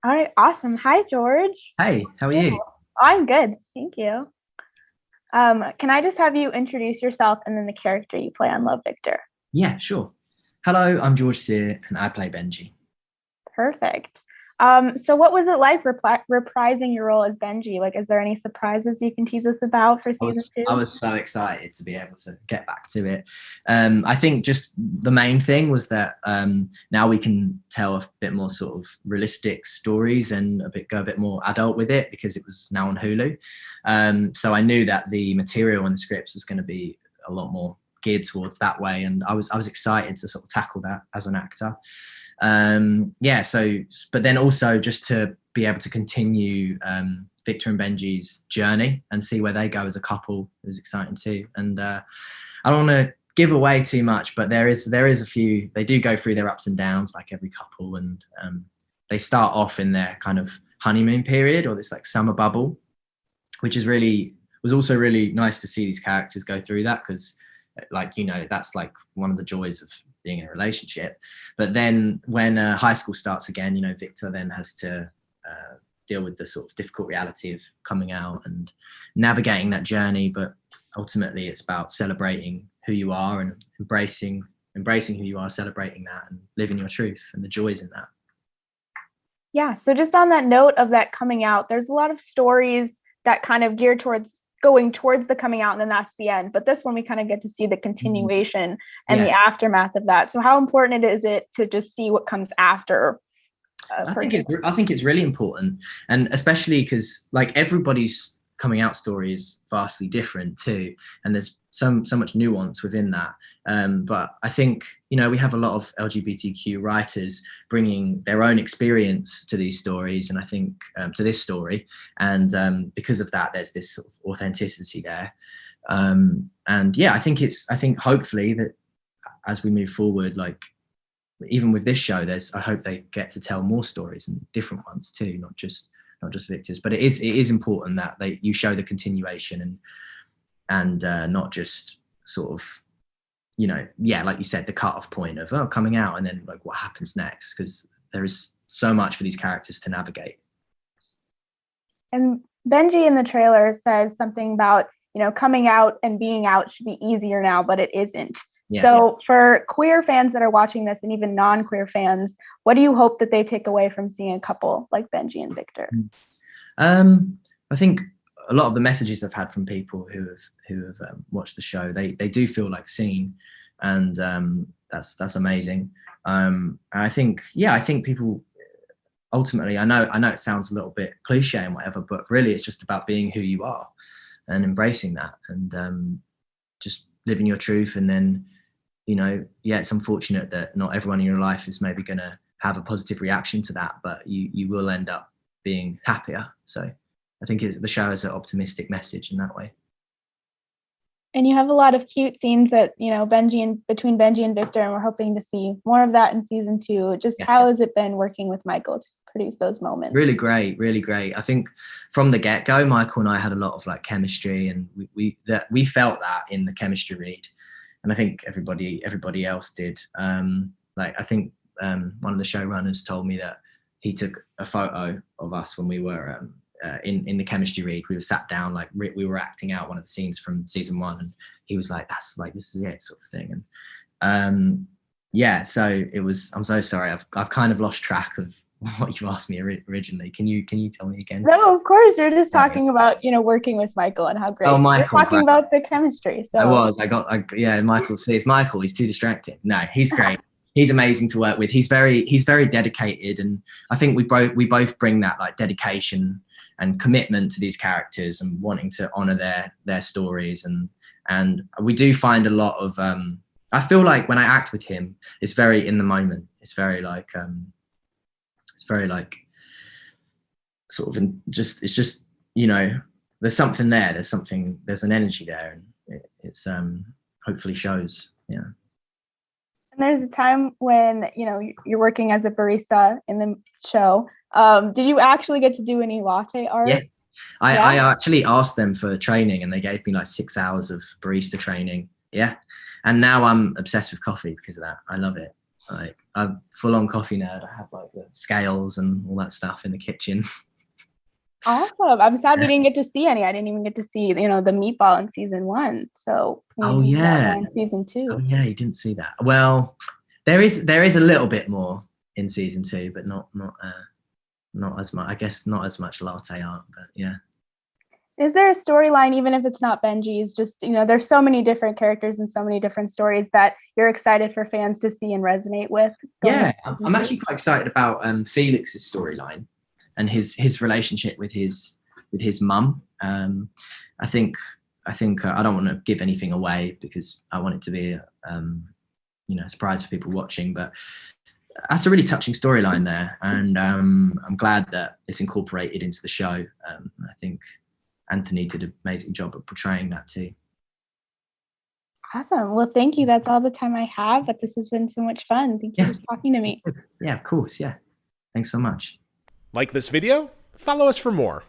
All right, awesome. Hi, George. Hey, how are Yeah, you? I'm good. Thank you. Can I just have you introduce yourself and then the character you play on Love Victor? Yeah, sure. Hello, I'm George Sear and I play Benji. Perfect. So what was it like reprising your role as Benji? Like, is there any surprises you can tease us about for I season was I two? was so excited to be able to get back to it. I think just the main thing was that now we can tell a bit more sort of realistic stories and go a bit more adult with it because it was now on Hulu. So I knew that the material and the scripts was going to be a lot more geared towards that way, and I was excited to sort of tackle that as an actor. Yeah, so but then also just to be able to continue Victor and Benji's journey and see where they go as a couple is exciting too. And I don't want to give away too much, but there is a few. They do go through their ups and downs like every couple, and they start off in their kind of honeymoon period or this like summer bubble, which is really was also really nice to see these characters go through that because like that's like one of the joys of being in a relationship. But then when high school starts again, Victor then has to deal with the sort of difficult reality of coming out and navigating that journey. But ultimately it's about celebrating who you are and embracing who you are, celebrating that and living your truth and the joys in that. Yeah, so just on that note of that coming out, there's a lot of stories that kind of gear towards going towards the coming out and then that's the end. But this one we kind of get to see the continuation and the Yeah, aftermath of that. So how important is it to just see what comes after a person? I think it's really important, and especially because like everybody's coming out story is vastly different too, and there's so much nuance within that. But I think we have a lot of LGBTQ writers bringing their own experience to these stories, and I think to this story, and because of that, there's this sort of authenticity there. And yeah, I think hopefully that as we move forward, like even with this show, I hope they get to tell more stories and different ones too, not just Victor's. But it is important that you show the continuation and not just sort of yeah, like you said, the cut off point of coming out and then like what happens next, because there is so much for these characters to navigate. And Benji in the trailer says something about, coming out and being out should be easier now, but it isn't. Yeah, So, for queer fans that are watching this and even non queer fans, what do you hope that they take away from seeing a couple like Benji and Victor? I think a lot of the messages I've had from people who have watched the show, they do feel like seen, and that's amazing. And I think people ultimately, I know it sounds a little bit cliche and whatever, but really it's just about being who you are and embracing that and just living your truth. And then yeah, it's unfortunate that not everyone in your life is maybe going to have a positive reaction to that, but you will end up being happier. So I think the show is an optimistic message in that way. And you have a lot of cute scenes that, between Benji and Victor, and we're hoping to see more of that in season two. Just Yeah. how has it been working with Michael to produce those moments? Really great, really great. I think from the get-go, Michael and I had a lot of like chemistry, and we felt that in the chemistry read, and I think everybody else did. Like I think one of the showrunners told me that he took a photo of us when we were in the chemistry read. We were sat down, like we were acting out one of the scenes from season one, and he was like, "That's like this is it," sort of thing. And yeah, so it was. I'm so sorry. I've kind of lost track of what you asked me originally. Can you tell me again? No, of course. You're just Sorry. talking about, working with Michael and how Oh, great. We're Michael, talking right. about the chemistry. I So, was. Yeah, Michael. See, it's Michael. He's too distracting. No, he's great. He's amazing to work with. He's very dedicated, and I think we both bring that like dedication and commitment to these characters and wanting to honor their stories, and we do find a lot of. I feel like when I act with him, it's very in the moment. It's very like sort of it's just there's something there. There's an energy there, and it's hopefully shows. Yeah. and there's a time when, you're working as a barista in the show. Did you actually get to do any latte Yeah. art? I Yeah. actually asked them for training and they gave me like 6 hours of barista training. Yeah. And now I'm obsessed with coffee because of that. I love it. Like, I'm full on coffee nerd. I have like the scales and all that stuff in the kitchen. Awesome. I'm sad we didn't get to see any. I didn't even get to see, the meatball in season 1. So Oh we got yeah. more in season 2. Oh yeah, you didn't see that. Well, there is a little bit more in season 2, but not as much. I guess not as much latte art, but yeah. Is there a storyline, even if it's not Benji's, just, there's so many different characters and so many different stories that you're excited for fans to see and resonate with? Yeah, I'm actually quite excited about Felix's storyline and his relationship with his mum. I think I don't want to give anything away because I want it to be a surprise for people watching, but that's a really touching storyline there, and I'm glad that it's incorporated into the show. I think Anthony did an amazing job of portraying that too. Awesome. Well, thank you. That's all the time I have, but this has been so much fun. Thank you for talking to me. Yeah, of course. Yeah. Thanks so much. Like this video? Follow us for more.